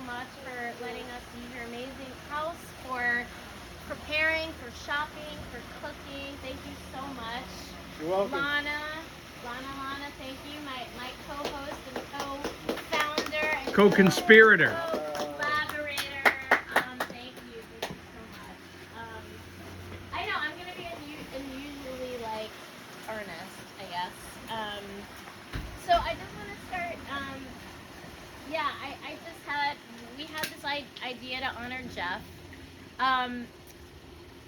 much for letting us use your amazing house, for preparing, for shopping, for cooking. Thank you so much. You're welcome. Lana, thank you, my co-host and co-founder and Co-conspirator. collaborator. Thank you so much. I know I'm gonna be unusually like earnest, I guess. So I just want to start. Yeah, we had this idea to honor Jeff.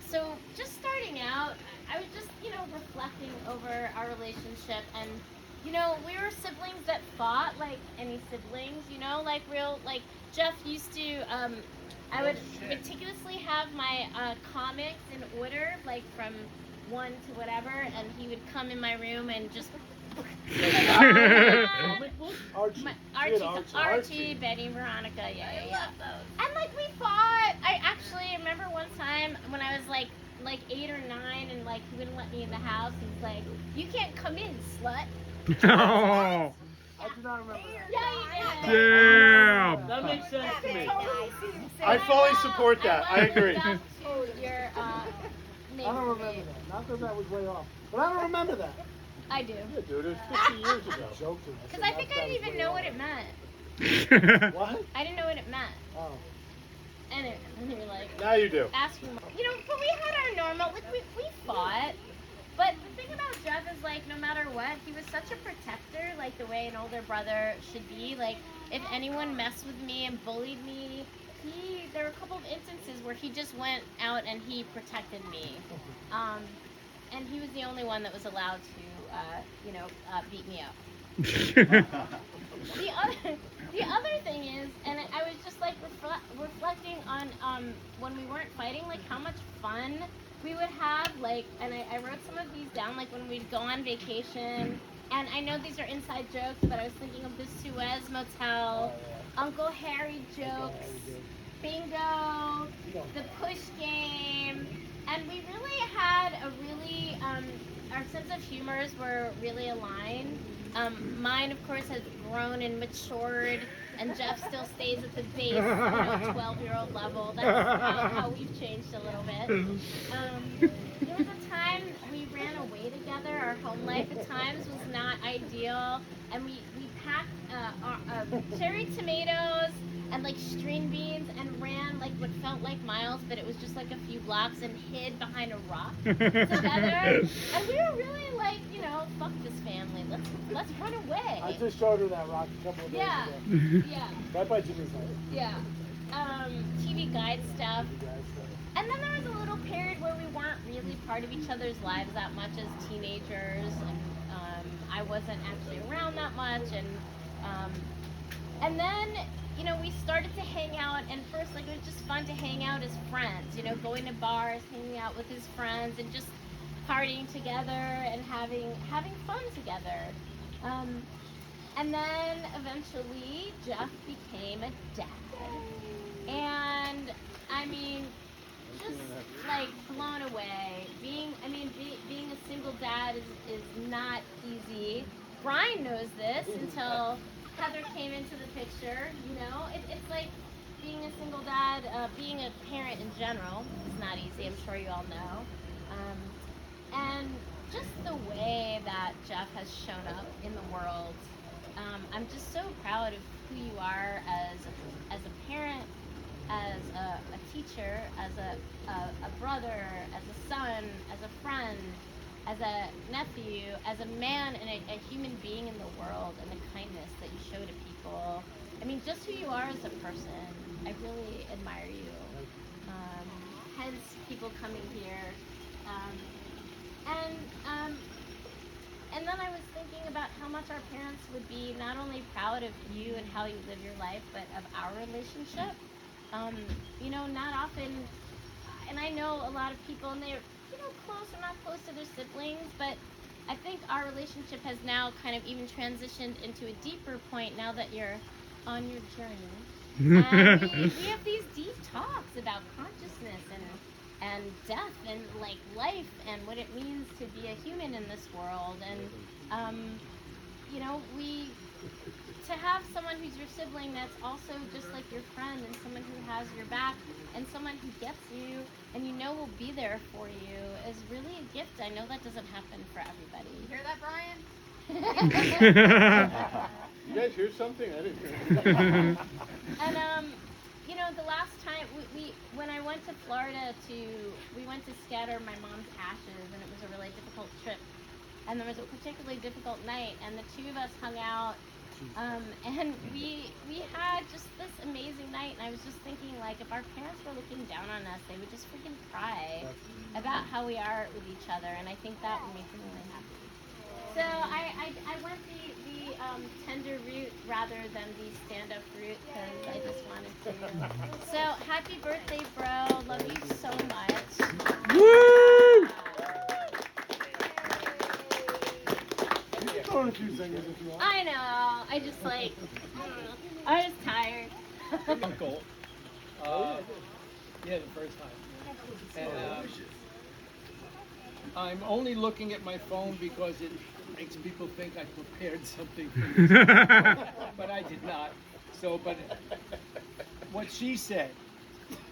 So just starting out, I was just, reflecting over our relationship, and, we were siblings that fought like any siblings, like Jeff used to, I would meticulously have my comics in order, like from one to whatever, and he would come in my room and just Archie, Betty, Veronica, yeah. And like we fought. I actually remember one time when I was like 8 or 9, and like he wouldn't let me in the house. He's like, "You can't come in, slut." Oh, I do not remember that. Yeah, you did. damn. That makes sense to me. I I fully support that. I agree. Your, I don't remember that. Not that that was way off. But I don't remember that. I do. Yeah, dude, it was 50 years ago. Joking. Because I think I didn't even know what it meant. What? I didn't know what it meant. Oh. And you were like, Now you do. asking, but we had our normal, like we fought. But the thing about Jeff is like, no matter what, he was such a protector, like the way an older brother should be. Like, if anyone messed with me and bullied me, there were a couple of instances where he just went out and he protected me. And he was the only one that was allowed to, beat me up. The other thing is, and I was just like reflecting on when we weren't fighting, like how much fun we would have, like, and I wrote some of these down, like when we'd go on vacation. And I know these are inside jokes, but I was thinking of the Suez Motel, Uncle Harry jokes, bingo, the push game, and we really had our sense of humors were really aligned. Mine, of course, has grown and matured, and Jeff still stays at the base, 12-year-old level. That's how we've changed a little bit. There was a time we ran away together. Our home life at times was not ideal, and we packed cherry tomatoes and like string beans and ran like what felt like miles, but it was just like a few blocks, and hid behind a rock together. And we were really like, fuck this family. Let's run away. I just showed her that rock a couple of days ago. Yeah. Right by Jimmy's house. Yeah. TV guide stuff. And then there was a little period where we weren't really part of each other's lives that much as teenagers, and I wasn't actually around that much, and then we started to hang out, and first, like, it was just fun to hang out as friends, going to bars, hanging out with his friends, and just partying together and having fun together. And then eventually Jeff became a dad. And I mean, just like blown away. Being a single dad is not easy. Brian knows this until Heather came into the picture. It's like being a single dad, being a parent in general is not easy. I'm sure you all know. And just the way that Jeff has shown up in the world, I'm just so proud of who you are as a parent, as a teacher, as a brother, as a son, as a friend, as a nephew, as a man, and a human being in the world, and the kindness that you show to people. I mean, just who you are as a person. I really admire you. Hence, people coming here. And then I was thinking about how much our parents would be not only proud of you and how you live your life, but of our relationship. Not often, and I know a lot of people, and they're, close or not close to their siblings, but I think our relationship has now kind of even transitioned into a deeper point now that you're on your journey. And we have these deep talks about consciousness and death and like life and what it means to be a human in this world. And to have someone who's your sibling that's also just like your friend, and someone who has your back, and someone who gets you and you know will be there for you is really a gift. I know that doesn't happen for everybody. You hear that, Brian? You guys hear something? I didn't hear. And you know, the last time we when I went to Florida we went to scatter my mom's ashes, and it was a really difficult trip. And there was a particularly difficult night, and the two of us hung out, and we had just this amazing night. And I was just thinking, like, if our parents were looking down on us, they would just freaking cry about how we are with each other, and I think that would make them really happy. So I went the tender route rather than the stand-up route because I just wanted to. So happy birthday, bro! Love you so much. Woo! Throw in a few singers if you want. I know. I just like. I was tired. Uncle. Yeah, the first time. And I'm only looking at my phone because it makes people think I prepared something for this. But I did not. So, but what she said.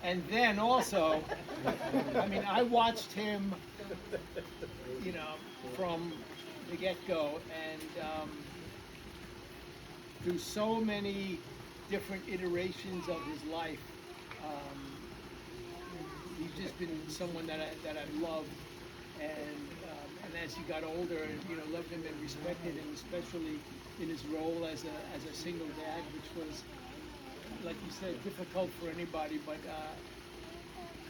And then also, I mean, I watched him, you know, from the get-go, and through so many different iterations of his life. He's just been someone that I loved, and as he got older, you know, loved him and respected him, especially in his role as a single dad, which was, like you said, difficult for anybody. But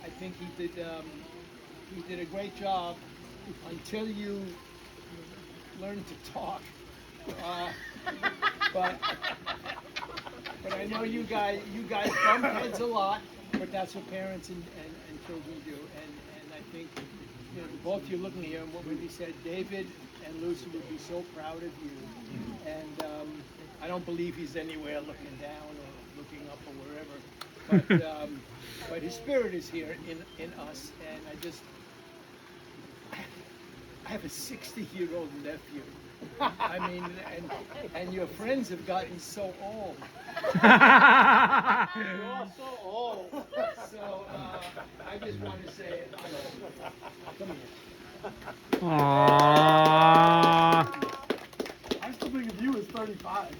I think he did a great job until you learn to talk. But I know you guys bump heads a lot, but that's what parents and children do. And I think, you know, both you looking here, and what Wendy said, David and Lucy would be so proud of you. And I don't believe he's anywhere looking down or looking up or wherever. But his spirit is here in us, and I have a 60-year-old nephew. I mean, and your friends have gotten so old. You're all so old. So I just want to say, come here. Aww. I'm still thinking of you as 35.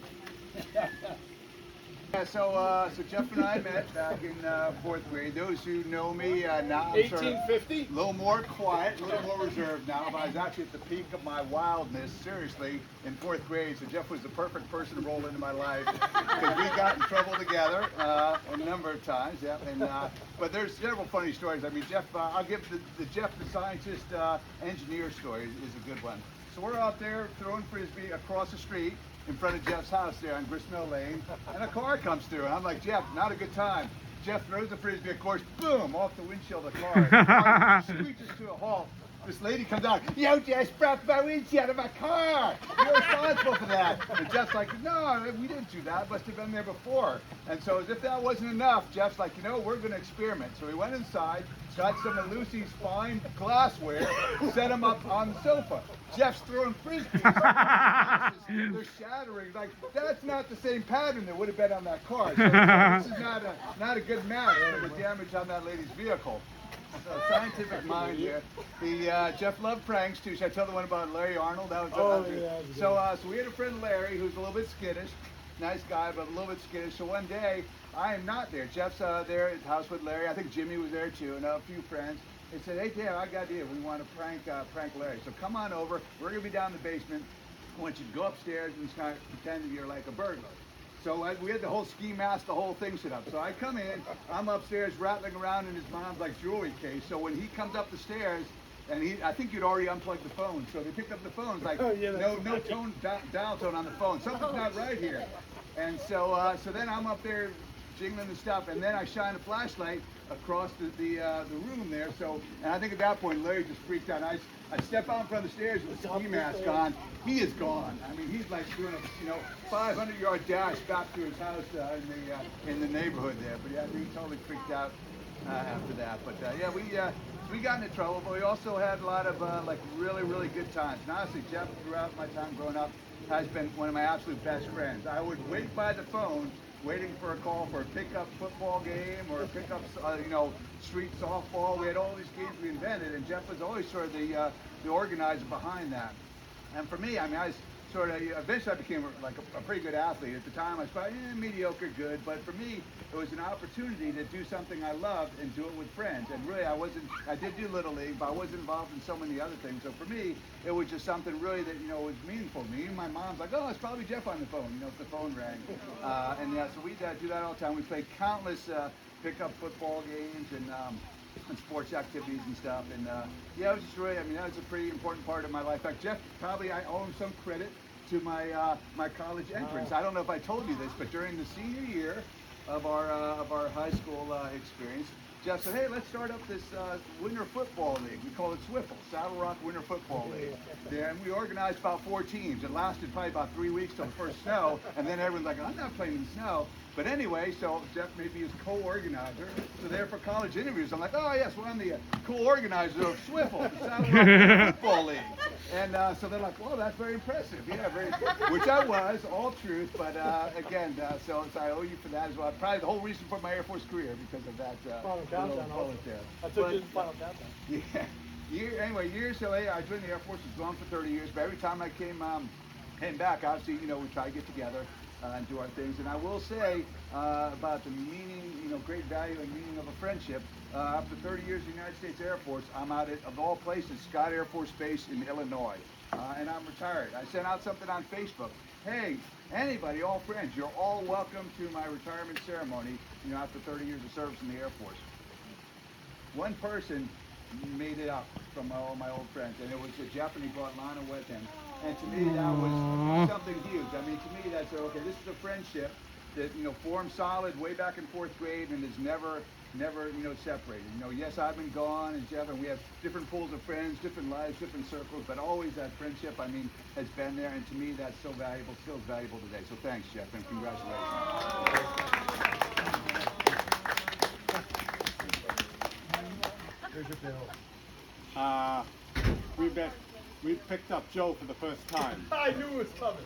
Yeah, so Jeff and I met back in fourth grade. Those who know me now, I'm sort of 1850? a little more quiet, a little more reserved now, but I was actually at the peak of my wildness, seriously, in fourth grade. So Jeff was the perfect person to roll into my life because we got in trouble together a number of times. Yeah, and but there's several funny stories. I mean, Jeff, I'll give the Jeff the scientist engineer story is a good one. So we're out there throwing frisbee across the street in front of Jeff's house there on Gristmill Lane, and a car comes through, and I'm like, Jeff, not a good time. Jeff throws the frisbee, of course, boom, off the windshield of the car. The car screeches to a halt. This lady comes out, you just broke my windshield of my car. You're responsible for that. And Jeff's like, no, we didn't do that. Must have been there before. And so as if that wasn't enough, Jeff's like, you know, we're going to experiment. So we went inside, got some of Lucy's fine glassware, set them up on the sofa. Jeff's throwing frisbees. They're shattering. Like, that's not the same pattern that would have been on that car. So this is not a good match for the damage on that lady's vehicle. So scientific mind here. The Jeff loved pranks too. Should I tell the one about Larry Arnold? That was so we had a friend Larry who's a little bit skittish, nice guy but a little bit skittish. So one day I am not there. Jeff's there at his house with Larry. I think Jimmy was there too, and a few friends. They said, "Hey Dan, I got an idea. We want to prank Larry. So come on over. We're gonna be down in the basement. I want you to go upstairs and start pretending you're like a burglar." So we had the whole ski mask, the whole thing set up. So I come in, I'm upstairs rattling around in his mom's like jewelry case. So when he comes up the stairs, and I think you'd already unplugged the phone. So they picked up the phone. It's like, no tone, dial tone on the phone. Something's not right here. And so then I'm up there jingling the stuff, and then I shine a flashlight across the room there. So, and I think at that point Larry just freaked out. I step out in front of the stairs with the ski mask on. He is gone. I mean, he's like doing a 500-yard dash back to his house in the neighborhood there. But yeah, he totally freaked out after that. But yeah, we got into trouble, but we also had a lot of like really good times. And honestly, Jeff, throughout my time growing up, has been one of my absolute best friends. I would wait by the phone, waiting for a call for a pickup football game or a pickup, street softball. We had all these games we invented, and Jeff was always sort of the organizer behind that. And for me, I mean, I was sort of, eventually I became like a pretty good athlete. At the time, I was probably mediocre good, but for me, it was an opportunity to do something I loved and do it with friends. And really, I did do Little League, but I wasn't involved in so many other things. So for me, it was just something really that, was meaningful to me. And my mom's like, oh, it's probably Jeff on the phone, if the phone rang. And yeah, so we do that all the time. We played countless pickup football games and sports activities and stuff. And yeah, it was just really, I mean, that was a pretty important part of my life. In fact, Jeff, probably I owe him some credit to my my college entrance. I don't know if I told you this, but during the senior year of our high school experience, Jeff said, hey, let's start up this winter football league. We call it SWIFL, Saddle Rock Winter Football League. And we organized about 4 teams. It lasted probably about 3 weeks till the first snow, and then everyone's like, I'm not playing in the snow. But anyway, so Jeff maybe is co-organizer. So there for college interviews, I'm like, oh yes, well I'm the co-organizer of SWIFL, the Saddle Rock Winter Football League. And so they're like, well, that's very impressive. Yeah, which I was, all truth. But again, so I owe you for that as well. Probably the whole reason for my Air Force career because of that. Final countdown also. There. I took you to the final countdown. Yeah. Anyway, years. So hey, I joined the Air Force. Was gone for 30 years. But every time I came back, obviously, we try to get together and do our things. And I will say about the meaning, great value and meaning of a friendship. After 30 years in the United States Air Force, I'm out at, of all places, Scott Air Force Base in Illinois. And I'm retired. I sent out something on Facebook. Hey, anybody, all friends, you're all welcome to my retirement ceremony, after 30 years of service in the Air Force. One person made it up from all my old friends, and it was Jeff, and he brought Lana with him. And to me, that was something huge. I mean, to me, that's, okay, this is a friendship that, formed solid way back in 4th grade and is never, separated. Yes, I've been gone, and Jeff, and we have different pools of friends, different lives, different circles, but always that friendship, I mean, has been there, and to me, that's so valuable, still is valuable today. So thanks, Jeff, and congratulations. Here's your bill. We picked up Joe for the first time. I knew it was coming.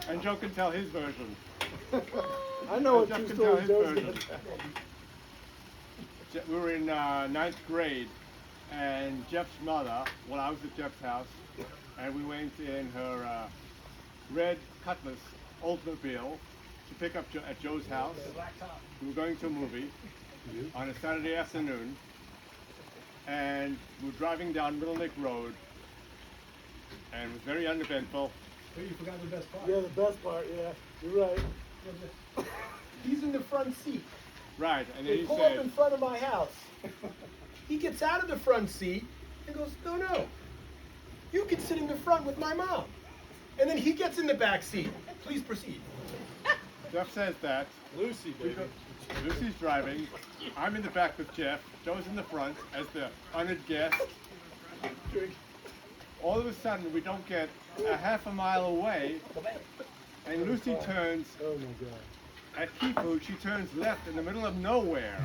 And Joe can tell his version. I know what Jeff two can tell stories his Joe's version. gonna tell. We were in 9th grade, and Jeff's mother, well, I was at Jeff's house, and we went in her red Cutlass Oldsmobile to pick up at Joe's house. We were going to a movie on a Saturday afternoon, and we were driving down Middle Lake Road, and it was very uneventful. But you forgot the best part. Yeah, the best part, yeah. You're right. He's in the front seat. Right, and then They he pull up in said, front of my house. He gets out of the front seat and goes, no. You can sit in the front with my mom. And then he gets in the back seat. Please proceed. Jeff says that. Lucy, baby. Lucy's driving. I'm in the back with Jeff. Joe's in the front as the honored guest. All of a sudden, we don't get a half a mile away, and Lucy turns Oh my God. at Kipu. She turns left in the middle of nowhere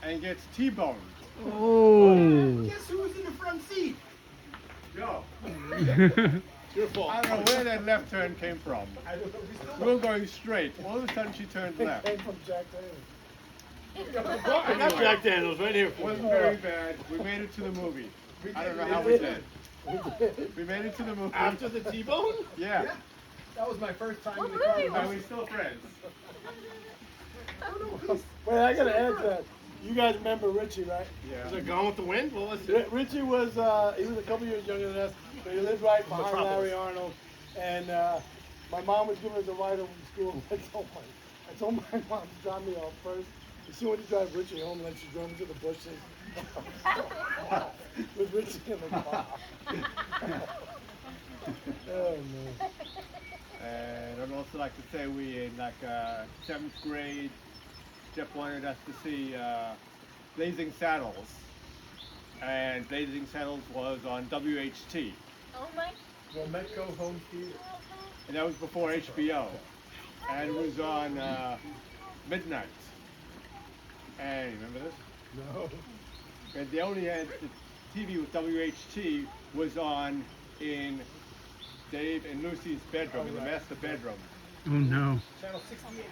and gets T-boned. Oh. Guess who was in the front seat? Joe. Your fault. I don't know where that left turn came from. I don't know. We still We were going straight. All of a sudden, she turned It left. came from Jack Daniels. I got Jack Daniels right here It for you. wasn't very bad. We made it to the movie. I don't know how we did. We made it to the movie. After the T-bone? Yeah. That was my first time What in the car. movie Are we still friends? Wait, I gotta add that. You guys remember Richie, right? Yeah. Was it Gone with the Wind? What was it? Richie was he was a couple years younger than us, but he lived right behind Metropolis. Larry Arnold. And my mom was giving us a ride home from school. I told my mom to drop me off first. As soon as she drive Richie home, then she drove me to the bushes. With Richie in the car. Oh man. And I'd also like to say we in 7th grade, Jeff wanted us to see Blazing Saddles. And Blazing Saddles was on WHT. Oh my. Well, Metco Home Theater. And that was before HBO. And it was on midnight. And remember this? No. And they only had the TV with WHT was on in Dave and Lucy's bedroom, in the master bedroom. Oh no. Channel 68.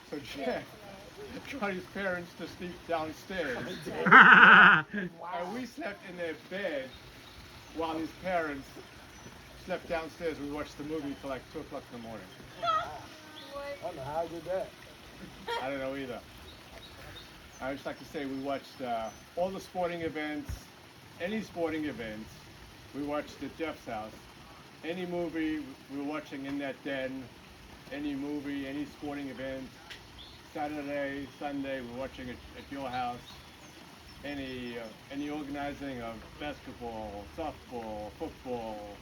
So Jeff got his parents to sleep downstairs. And we slept in their bed while his parents slept downstairs. We watched the movie till like 2 o'clock in the morning. I don't know how I did that. I don't know either. I just like to say we watched all the sporting events, any sporting events, we watched at Jeff's house. Any movie we were watching in that den, any movie, any sporting event, Saturday, Sunday, we're watching it at your house. Any organizing of basketball, softball, football,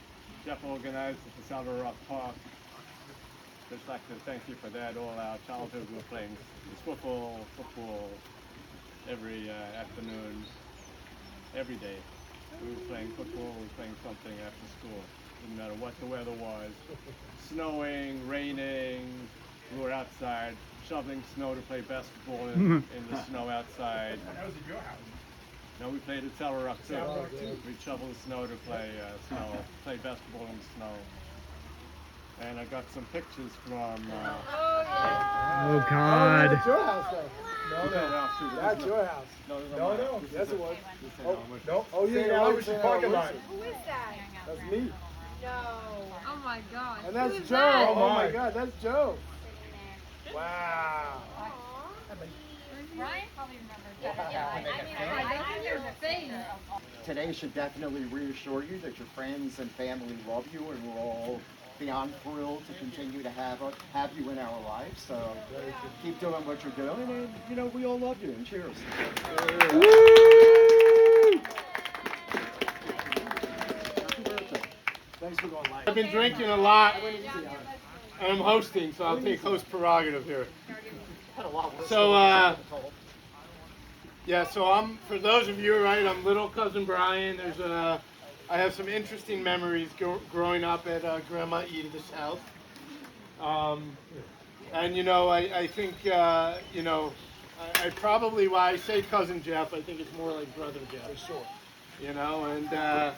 Jeff organized at the Salvador Rock Park. Just like to thank you for that. All our childhood we were playing football every afternoon, every day. We were playing football, we were playing something after school. Didn't matter what the weather was. Snowing, raining, we were outside shoveling snow to play basketball in the snow outside. That was at your house. No, we played at Salvador Rock too. Salvador Rock, too. We'd shovel the snow to play play basketball in the snow. And I got some pictures from. Oh God. That's your house, though. No, that no. house, too. That's your house. No, this is No, mine. no. This Yes, is it was. this is Oh, Alma. no. Oh, yeah, St. you're Albert's right. parking lot. Who is that? That's me. No. Oh my gosh. And that's Who is Joe. that? Oh my God, that's Joe. Wow. Ryan probably remembers that. Yeah, I think there's a face. Today should definitely reassure you that your friends and family love you, and we're all beyond thrilled to continue to have you in our lives. So keep doing what you're doing, and you know we all love you. And cheers. Happy birthday. Thanks for going live. I've been drinking a lot, and I'm hosting, so I'll take host prerogative here. So, yeah, so for those of you, right, I'm little cousin Brian. I have some interesting memories growing up at Grandma Edith's house. And, you know, I think, you know, I probably, when I say cousin Jeff, I think it's more like brother Jeff. For sure. You know, and, yeah,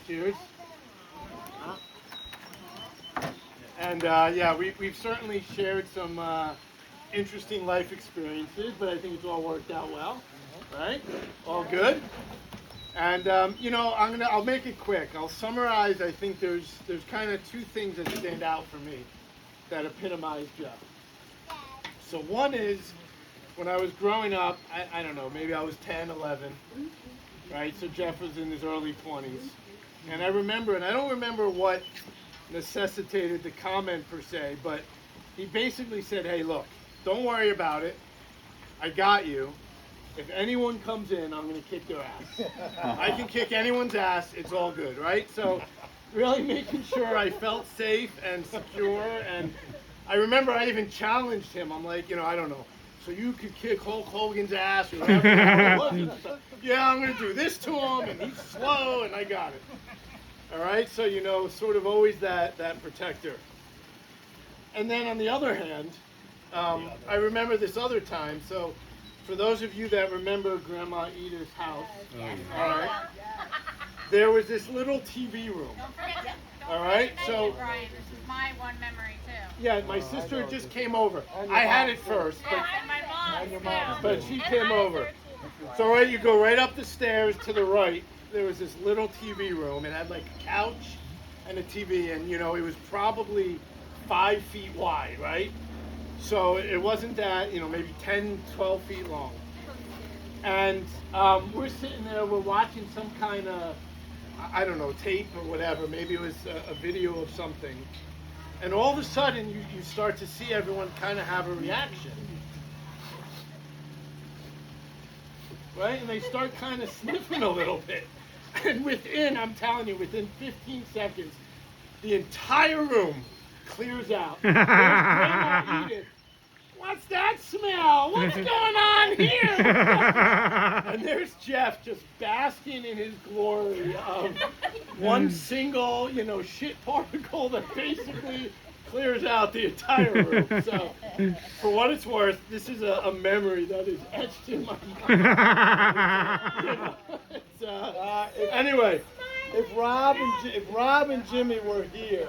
cheers. And, yeah, we've certainly shared some interesting life experiences, but I think it's all worked out well, right? All good. And you know, I'll make it quick. I'll summarize. I think there's kind of two things that stand out for me that epitomize Jeff. So one is when I was growing up, I don't know, maybe I was 10, 11, right? So Jeff was in his early 20s, and I remember, and I don't remember what necessitated the comment per se, but he basically said, "Hey, look. Don't worry about it. I got you. If anyone comes in, I'm going to kick their ass. I can kick anyone's ass. It's all good," right? So really making sure I felt safe and secure. And I remember I even challenged him. I'm like, you know, I don't know. So you could kick Hulk Hogan's ass or whatever. Yeah, I'm going to do this to him, and he's slow, and I got it. All right? So, you know, sort of always that protector. And then on the other hand, I remember this other time. So, for those of you that remember Grandma Edith's house, all right, there was this little TV room. Don't forget. All right, so Brian, this is my one memory too. yeah, my sister just came over. I had it first, And my mom. but she came over. So right, you go right up the stairs to the right. There was this little TV room. It had like a couch and a TV, and you know it was probably 5 feet wide, right? So it wasn't that, you know, maybe 10, 12 feet long. And we're sitting there, we're watching some kind of, I don't know, tape or whatever. Maybe it was a video of something. And all of a sudden, you start to see everyone kind of have a reaction. Right? And they start kind of sniffing a little bit. And I'm telling you, within 15 seconds, the entire room clears out. There's Grandma Edith. What's that smell? What's going on here? And there's Jeff just basking in his glory of one single, you know, shit particle that basically clears out the entire room. So, for what it's worth, this is a memory that is etched in my mind. You know, anyway, if Rob and Jimmy were here,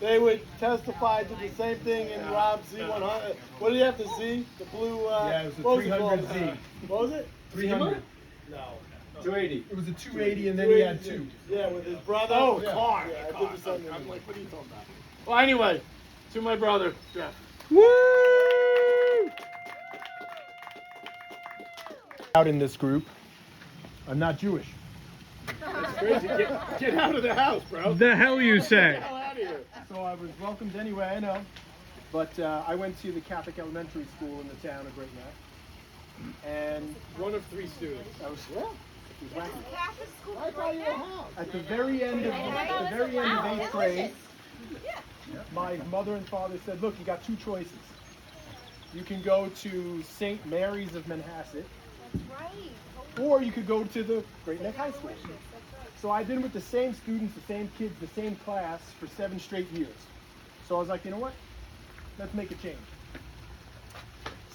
they would testify to the same thing in Rob's Z100. What did he have to Z? The blue. Yeah, it was the what was it called? 300Z. What was it? 300. No. 280. It was a 280, and then he had two. Yeah, with his brother. Oh, yeah. car. Yeah, I car. did the same thing. I'm like, what are you talking about? Well, anyway, to my brother, Jeff. Woo! Out in this group, I'm not Jewish. That's crazy. Get out of the house, bro. The hell you say? Out of here. So I was welcomed anyway, I know. But I went to the Catholic elementary school in the town of Great Neck. And one of three students. I was, yeah. It was wacky. At the very end of eighth grade, my mother and father said, look, you got two choices. You can go to St. Mary's of Manhasset, or you could go to the Great Neck High School. So I've been with the same students, the same kids, the same class for 7 straight years. So I was like, you know what? Let's make a change.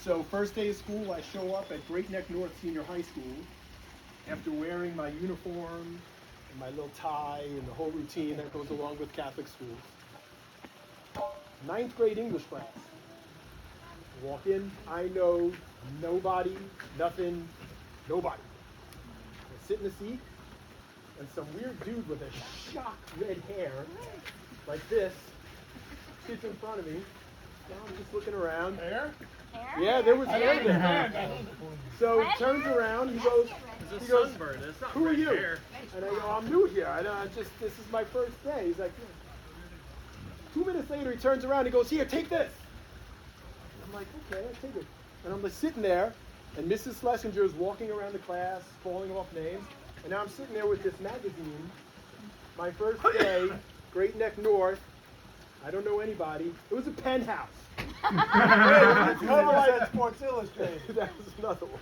So first day of school, I show up at Great Neck North Senior High School after wearing my uniform and my little tie and the whole routine that goes along with Catholic schools. 9th grade English class. Walk in, I know nobody, nothing, nobody. I sit in the seat, and some weird dude with a shock red hair, like this, sits in front of me. Now I'm just looking around. Hair? Yeah, there was hair there. So he turns around, he goes, who are you? And I go, I'm new here. This is my first day. He's like, yeah. 2 minutes later, he turns around, he goes, here, take this. I'm like, okay, I'll take it. And I'm just sitting there, and Mrs. Schlesinger is walking around the class, calling off names, and now I'm sitting there with this magazine. My first day, Great Neck North. I don't know anybody. It was a penthouse. It's cover like Sports Illustrated. That was another one.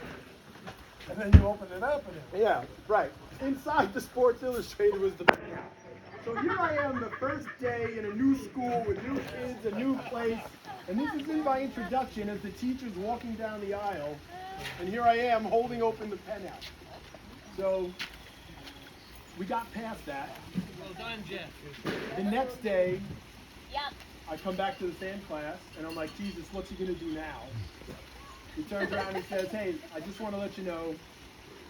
And then you open it up and Yeah, right. Inside the Sports Illustrated was the penthouse. So here I am the first day in a new school with new kids, a new place. And this is in my introduction as the teacher's walking down the aisle. And here I am holding open the penthouse. So we got past that. Well done, Jeff. The next day, Yep. I come back to the same class, and I'm like, Jesus, what's he going to do now? He turns around and says, hey, I just want to let you know,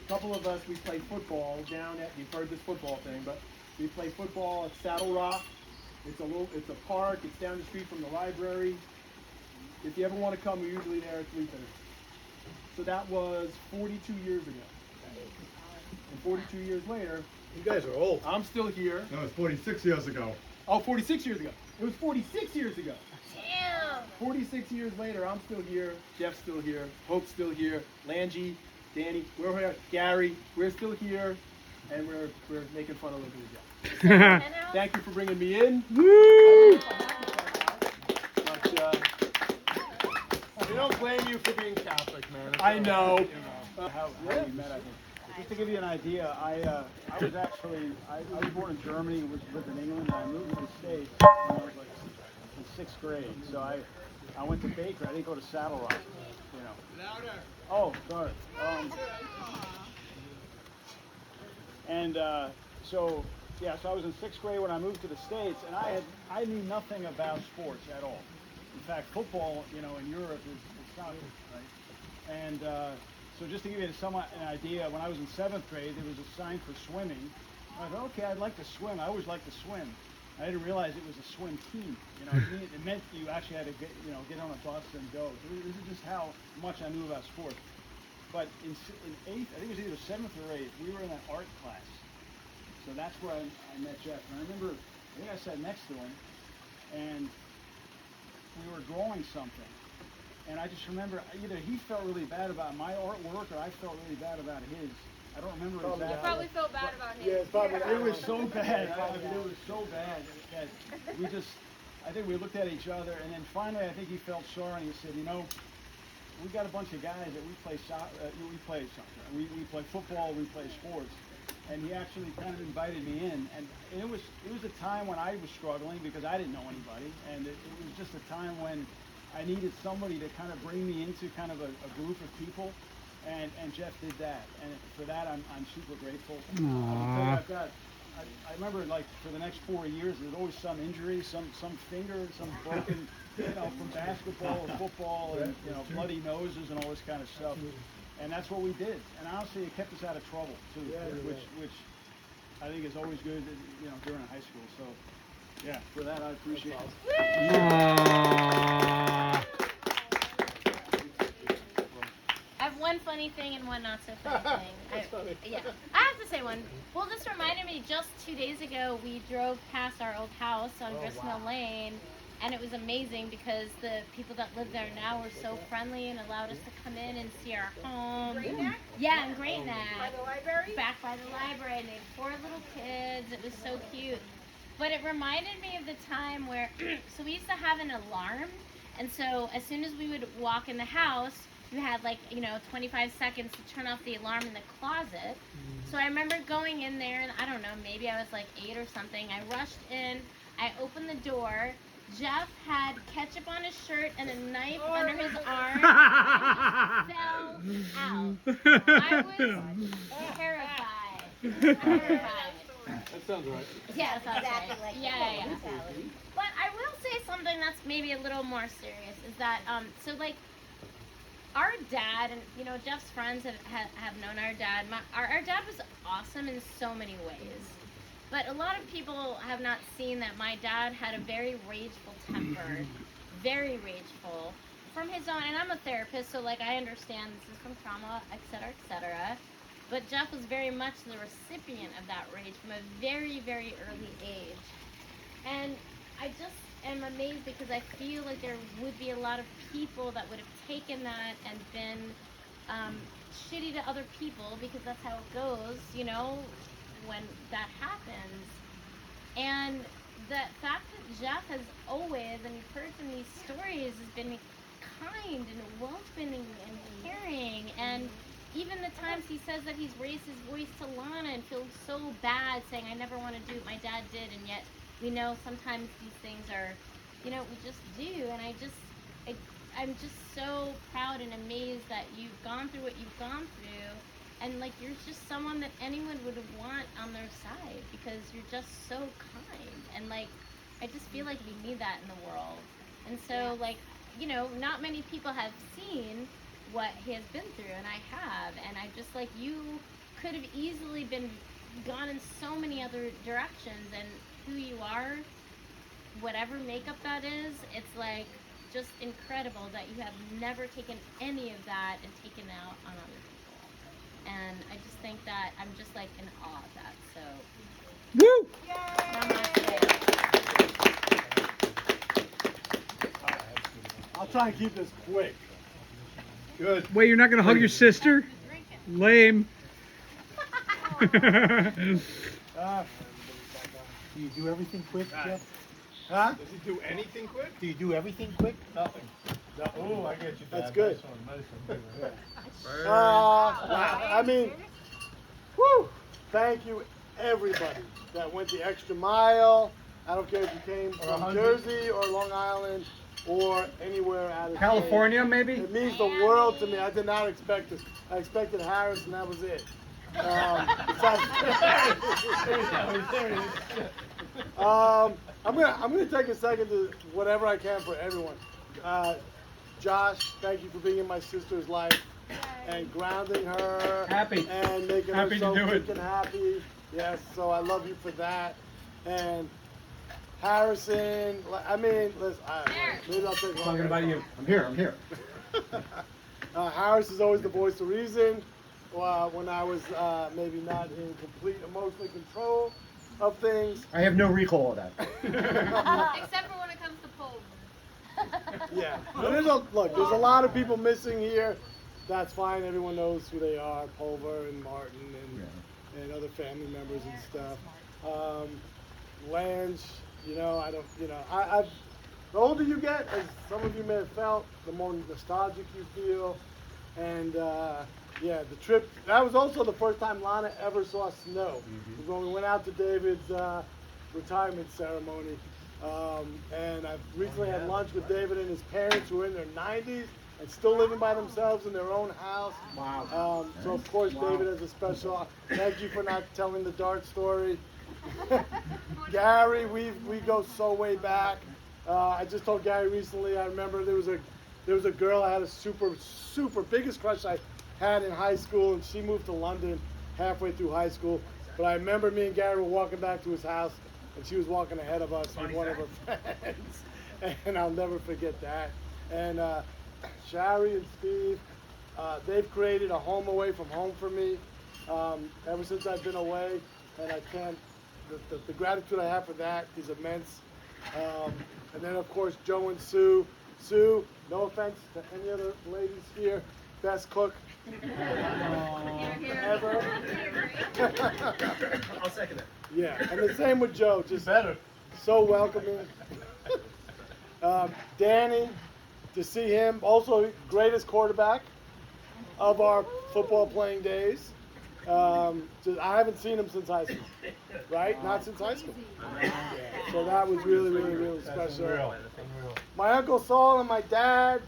a couple of us, we play football down at, you've heard this football thing, but we play football at Saddle Rock. It's a park. It's down the street from the library. If you ever want to come, we're usually there at 3:30. So that was 42 years ago. And 42 years later, you guys are old. I'm still here. That was 46 years ago. Oh, 46 years ago. It was 46 years ago. Damn. 46 years later, I'm still here. Jeff's still here. Hope's still here. Langie, Danny, we're here. Gary, we're still here. And we're making fun of Olivia Jeff. Thank you for bringing me in. Woo! But, We don't blame you for being Catholic, man. It's I know. How we met, I think. Just to give you an idea, I was actually, I was born in Germany, lived in England, and I moved to the States when I was like in 6th grade. So I went to Baker, I didn't go to Saddle Rock, you know. Louder. Oh, sorry. So I was in 6th grade when I moved to the States, and I knew nothing about sports at all. In fact, football, you know, in Europe is soccer, right? And so just to give you an idea, when I was in 7th grade, there was a sign for swimming. I thought, okay, I'd like to swim. I always liked to swim. I didn't realize it was a swim team. You know, it meant you actually had to get on a bus and go. So this is just how much I knew about sports. But in 8th, I think it was either 7th or 8th, we were in an art class. So that's where I met Jeff. And I remember, I think I sat next to him, and we were drawing something. And I just remember either he felt really bad about my artwork or I felt really bad about his. I don't remember exactly. You probably felt bad about him. Yeah, it's probably. It was so bad. I mean, it was so bad that we just, I think we looked at each other, and then finally I think he felt sorry and he said, you know, we got a bunch of guys that we play soccer, we play football, we play sports. And he actually kind of invited me in, and it was a time when I was struggling because I didn't know anybody, and it was just a time when I needed somebody to kind of bring me into kind of a group of people and Jeff did that, and for that I'm super grateful. Aw. I remember like for the next 4 years there's always some injury, some finger, some broken, from basketball or football, and bloody noses and all this kind of stuff. And that's what we did. And honestly, it kept us out of trouble too, which I think is always good, during high school. So, yeah, for that I appreciate it. Aw. I have one funny thing and one not so funny thing. Yeah, I have to say one. Well, this reminded me, just 2 days ago, we drove past our old house on Gristmill Lane, and it was amazing because the people that live there now were so friendly and allowed us to come in and see our home. Great Neck? Yeah, in Great Neck. By the library? Back by the library, and they had 4 little kids. It was so cute. But it reminded me of the time where, so we used to have an alarm, and so as soon as we would walk in the house, you had 25 seconds to turn off the alarm in the closet. So I remember going in there, and I don't know, maybe I was like 8 or something. I rushed in, I opened the door. Jeff had ketchup on his shirt and a knife under his arm. And he fell out. I was terrified. That sounds right. Yeah, that's Exactly right. like Yeah. mentality. But I will say something that's maybe a little more serious is that our dad, and Jeff's friends have known our dad. Our dad was awesome in so many ways, but a lot of people have not seen that my dad had a very rageful temper, very rageful from his own. And I'm a therapist, so I understand this is from trauma, etc., etc. But Jeff was very much the recipient of that rage from a very, very early age. And I just am amazed because I feel like there would be a lot of people that would have taken that and been shitty to other people, because that's how it goes, when that happens. And the fact that Jeff has always, and you've heard from these stories, has been kind and welcoming and caring, and even the times he says that he's raised his voice to Lana and feels so bad saying, I never want to do what my dad did, and yet we know sometimes these things are, we just do. And I'm just so proud and amazed that you've gone through what you've gone through, and you're just someone that anyone would want on their side, because you're just so kind, and I just feel like we need that in the world. And so not many people have seen what he has been through, and I have, and I just you could have easily been gone in so many other directions, and who you are, whatever makeup that is, it's just incredible that you have never taken any of that and taken out on other people. And I just think that I'm just in awe of that. So Woo! I'll try and keep this quick. Good. Wait, you're not gonna hug your sister? Lame. Do you do everything quick, Jeff? Huh? Does he do anything quick? Do you do everything quick? Nothing. Oh, I get you. That's good. Nice. Wow. I mean, whew, thank you everybody that went the extra mile. I don't care if you came from Jersey or Long Island or anywhere out of California, state. maybe? It means the world to me. I did not expect this. I expected Harris, and that was it. I'm gonna take a second to whatever I can for everyone. Josh, thank you for being in my sister's life and grounding her. Happy. And making Happy her so to do it. freaking happy. Yes, so I love you for that. And Harrison, I mean, listen, maybe I'll take Talking about you. I'm here. Harris is always the voice of reason. When I was maybe not in complete emotional control of things. I have no recall of that. Except for when it comes to polls. Yeah. But there's a lot of people missing here. That's fine. Everyone knows who they are. Pulver and Martin and other family members and stuff. Lange, I've the older you get, as some of you may have felt, the more nostalgic you feel. And the trip, that was also the first time Lana ever saw snow. It was when we went out to David's retirement ceremony. And I've recently had lunch with David and his parents who are in their 90s. and still living by themselves in their own house. Wow. So of course, David has a special. Thank you for not telling the Dart story. Gary, we go so way back. I just told Gary recently. I remember there was a girl I had a super biggest crush I had in high school, and she moved to London halfway through high school. But I remember me and Gary were walking back to his house, and she was walking ahead of us with one of her friends, and I'll never forget that. And Shari and Steve, they've created a home away from home for me ever since I've been away, and I can't. The gratitude I have for that is immense. And then of course Joe and Sue. Sue, no offense to any other ladies here, best cook ever. I'll second it. Yeah, and the same with Joe, just Better. so welcoming. Danny, to see him, also greatest quarterback of our football playing days. I haven't seen him since high school, right? Not since high school. Yeah, so that was really special. My Uncle Saul and my dad,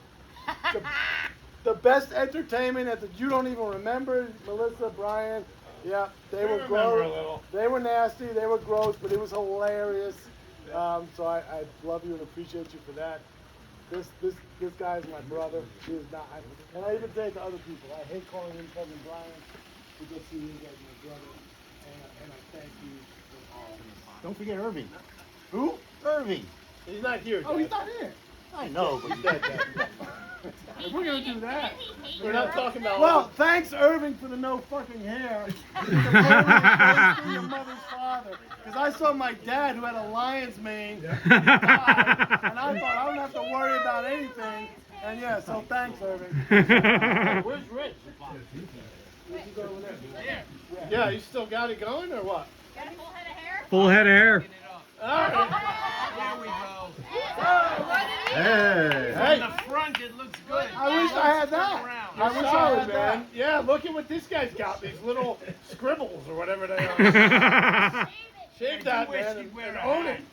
the best entertainment that you don't even remember. Melissa, Brian, yeah, they were gross. They were nasty, they were gross, but it was hilarious. So I love you and appreciate you for that. This guy is my brother. He is not. And I even say it to other people. I hate calling him cousin Brian. Because he is like my brother, and I thank you for all of this. Don't forget Irving. Who? Irving. He's not here. Oh, he's not here. I know, but he's dead. If we're gonna do that, We're not talking about. well, thanks Irving for the no fucking hair. Your mother's father. Because I saw my dad who had a lion's mane, died, and I thought I don't have to worry about anything. And yeah, so thanks Irving. Where's Rich? He's over there. Yeah, you still got it going or what? Got a full head of hair? Full head of hair. All right. There we go. Hey. Hey, From the front, it looks good. I wish I had that. Around. I wish I had man. that. Yeah, look at what this guy's got. These little scribbles or whatever they are. Shave that, wish man, you'd and wear a own hat. it.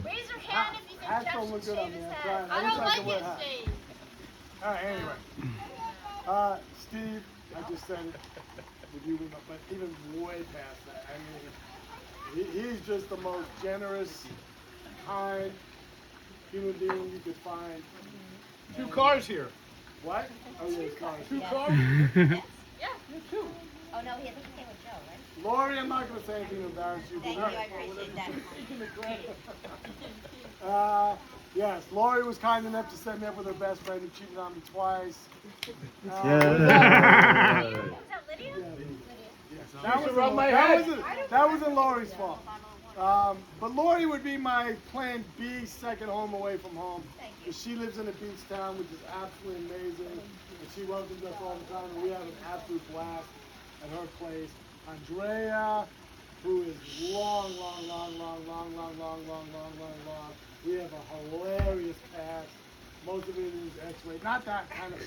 Raise your hand if you think Hats Jeff don't look should good on shave me. his I'm head. trying. I wish don't I like could wear it a hat. shaved. All right, anyway. Steve, I just said it with you, but even way past that. I mean, he's just the most generous, kind human being you could find. 2 cars here. What? Oh, yeah, it's cars. 2 cars? Yeah. You too. Oh, no, he came with Joe, right? Lori, I'm not going to say anything to embarrass you. Thank but you, I appreciate that. Yes, Lori was kind enough to set me up with her best friend who cheated on me twice. Is that Lydia? That wasn't Lori's fault. But Lori would be my plan B, second home away from home. Because she lives in a beach town, which is absolutely amazing. And she welcomes us all the time. And we have an absolute blast at her place. Andrea, who is long. We have a hilarious past. Most of it is X-ray. Not that kind of.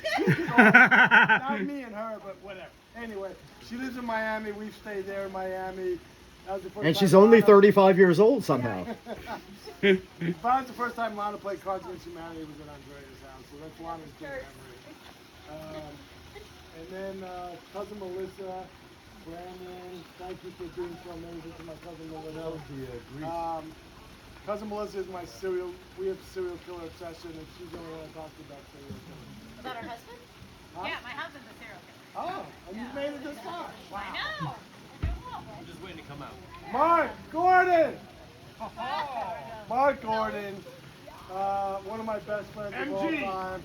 Not me and her, but whatever. Anyway, she lives in Miami. We've stayed there in Miami. That was the first And time she's only Lana- 35 years old somehow. That was the first time Lana played Cards Against Humanity was at Andrea's house, so that's Lana's good memory. And then cousin Melissa, Brandon, thank you for being so amazing to my cousin Melissa. Cousin Melissa is my we have serial killer obsession, and she's the only one I talk to about serial killers. About her husband? Huh? Yeah, my husband's a serial killer. Oh, and you've made it this far. I know. I'm just waiting to come out. Mark Gordon! Mark Gordon, one of my best friends of all time.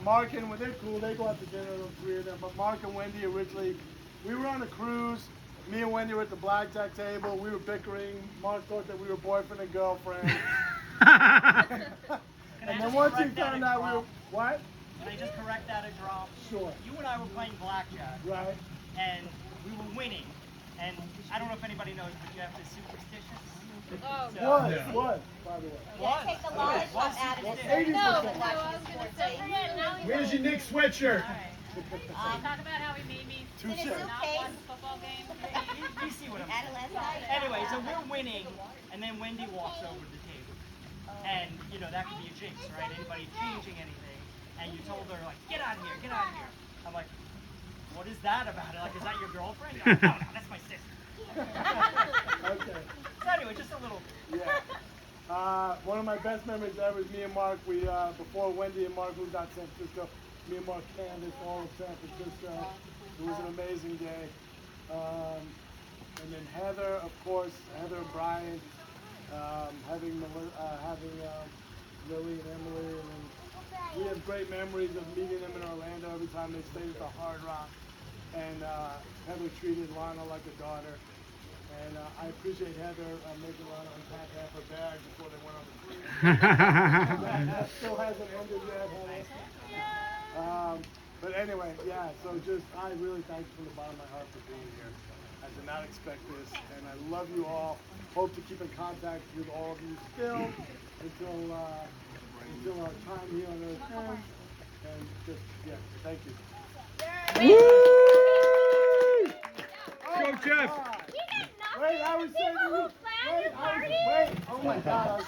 Mark and they're cool. They go out to dinner, the 3 of them. But Mark and Wendy originally, we were on a cruise. Me and Wendy were at the blackjack table. We were bickering. Mark thought that we were boyfriend and girlfriend. And then once he found out we were what? Can I just correct that a drop? Sure. You and I were playing blackjack, Right. and we were winning. And I don't know if anybody knows, but Jeff is superstitious. Oh, So- What? By the way. What? Take the lollipop out of it. 80%. No, I was going to say. Where's your Nick sweatshirt? Talk about how he made me Touche. not watch the football game. You see what I'm saying. Anyway, so we're winning, and then Wendy walks over to the table. And, you know, that could be a jinx, right? Anybody changing anything. and you told her, like, get out of here, get out of here. I'm like, what is that about it? Like, is that your girlfriend? You're like, no, no, that's my sister. Okay. So anyway, just a little. Yeah. One of my best memories ever is me and Mark. We before Wendy and Mark moved out to San Francisco, me and Mark canvassed all of San Francisco. It was an amazing day. And then Heather, of course, Heather and Brian, having Lily and Emily, and then we have great memories of meeting them in Orlando every time they stayed at the Hard Rock. And Heather treated Lana like a daughter. And I appreciate Heather making Lana unpack half her bag before they went on the cruise. That still hasn't ended yet, Heather. But anyway, yeah, so just, I really thank you from the bottom of my heart for being here. I did not expect this, and I love you all. Hope to keep in contact with all of you still until our time here on Earth ends. And just, yeah, thank you. Woo! Go, Jeff. Wait, I was saying, wait, oh my God,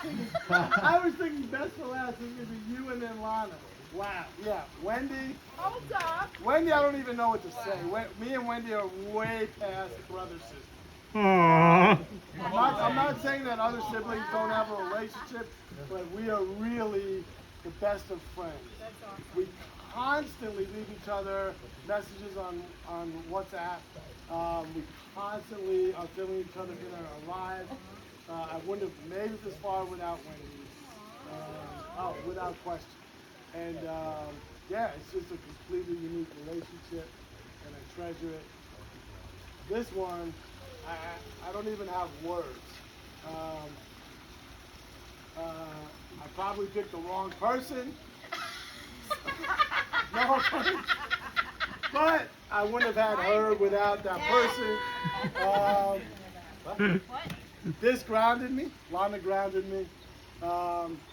I was thinking best for last, it was going to be you and then Lana. Wow, yeah, Wendy. Hold up. Wendy, I don't even know what to say. Me and Wendy are way past brother sister. Aww. I'm not saying that other siblings don't have a relationship, but we are really the best of friends. We constantly leave each other messages on WhatsApp. We constantly are filling each other in our lives. I wouldn't have made it this far without Wendy. Without question. And yeah, it's just a completely unique relationship, and I treasure it. This one, I don't even have words. I probably picked the wrong person. No offense. But I wouldn't have had her without that person. This grounded me. Lana grounded me.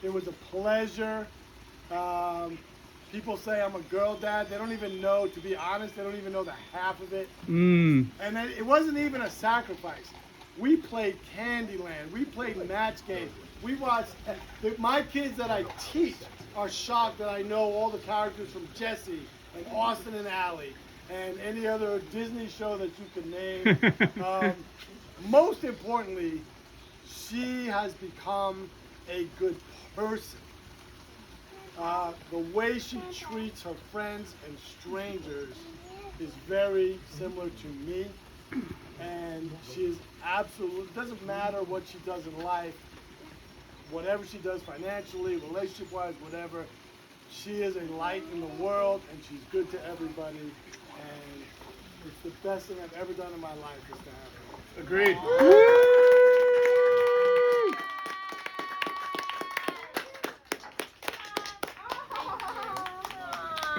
It was a pleasure. People say I'm a girl dad. They don't even know, to be honest, they don't even know the half of it. And then it wasn't even a sacrifice. We played Candyland. We played Match Game. We watched, my kids that I teach are shocked that I know all the characters from Jessie and Austin and Ally and any other Disney show that you can name. Most importantly, she has become a good person. The way she treats her friends and strangers is very similar to me, and she is absolutely, doesn't matter what she does in life, whatever she does financially, relationship-wise, whatever, she is a light in the world, and she's good to everybody, and it's the best thing I've ever done in my life is to have her. Agreed. Woo!